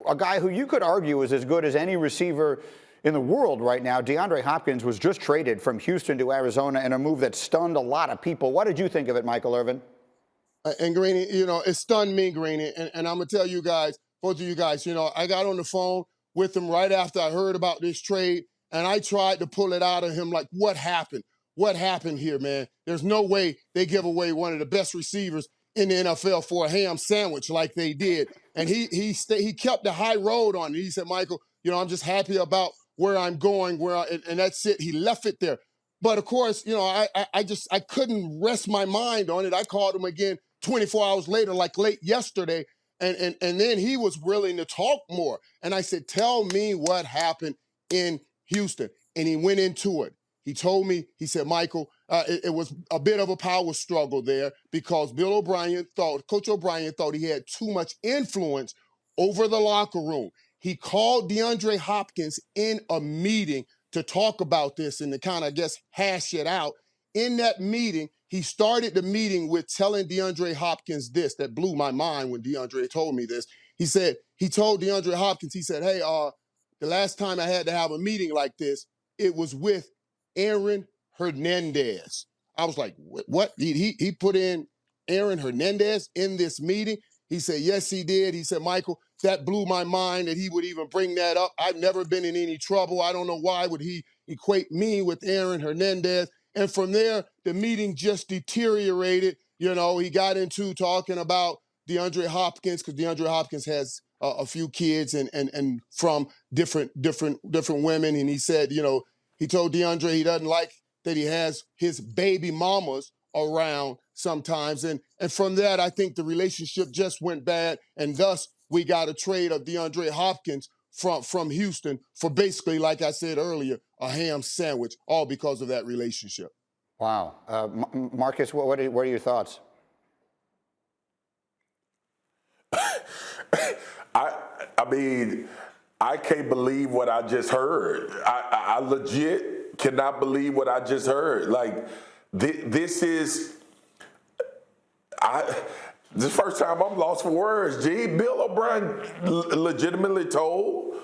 a guy who you could argue is as good as any receiver in the world right now. DeAndre Hopkins was just traded from Houston to Arizona in a move that stunned a lot of people. What did you think of it, Michael Irvin? And Greeny, it stunned me, Greeny. And I'm going to tell you guys, both of you guys, I got on the phone with him right after I heard about this trade, and I tried to pull it out of him like, what happened? What happened here, man? There's no way they give away one of the best receivers in the NFL for a ham sandwich like they did. And he kept the high road on it. He said, Michael, I'm just happy about where I'm going, and that's it. He left it there. But of course, I couldn't rest my mind on it. I called him again 24 hours later, like late yesterday, and then he was willing to talk more. And I said, tell me what happened in Houston. And he went into it. He told me, he said, Michael, it was a bit of a power struggle there because Coach O'Brien thought he had too much influence over the locker room. He called DeAndre Hopkins in a meeting to talk about this and to kind of, hash it out. In that meeting, he started the meeting with telling DeAndre Hopkins this. That blew my mind when DeAndre told me this. He told DeAndre Hopkins, he said, hey, the last time I had to have a meeting like this, it was with Aaron Hernandez. I was like, what? He put in Aaron Hernandez in this meeting? He said, yes, he did. He said, Michael, that blew my mind that he would even bring that up. I've never been in any trouble. I don't know why would he equate me with Aaron Hernandez. And from there, the meeting just deteriorated. He got into talking about DeAndre Hopkins because DeAndre Hopkins has a few kids and from different women. And he said, he told DeAndre he doesn't like that he has his baby mamas around sometimes. And from that, I think the relationship just went bad. And thus, we got a trade of DeAndre Hopkins from Houston for basically, like I said earlier, a ham sandwich, all because of that relationship. Wow. Marcus, what are your thoughts? I mean, I can't believe what I just heard. I legit cannot believe what I just heard. Like, this is, this first time I'm lost for words. Bill O'Brien legitimately told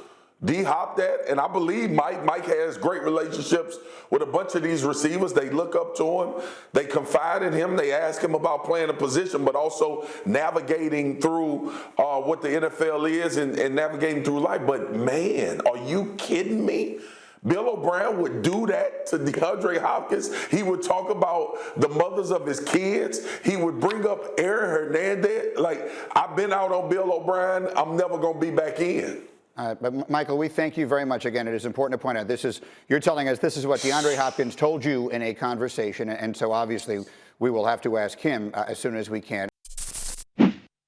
D-Hop that, and I believe Mike has great relationships with a bunch of these receivers. They look up to him. They confide in him. They ask him about playing a position, but also navigating through what the NFL is and navigating through life. But, man, are you kidding me? Bill O'Brien would do that to DeAndre Hopkins. He would talk about the mothers of his kids. He would bring up Aaron Hernandez. Like, I've been out on Bill O'Brien. I'm never going to be back in. But Michael, we thank you very much. Again, it is important to point out you're telling us this is what DeAndre Hopkins told you in a conversation, and so obviously we will have to ask him as soon as we can.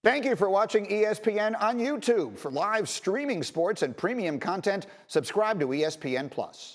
Thank you for watching ESPN on YouTube. For live streaming sports and premium content, subscribe to ESPN+.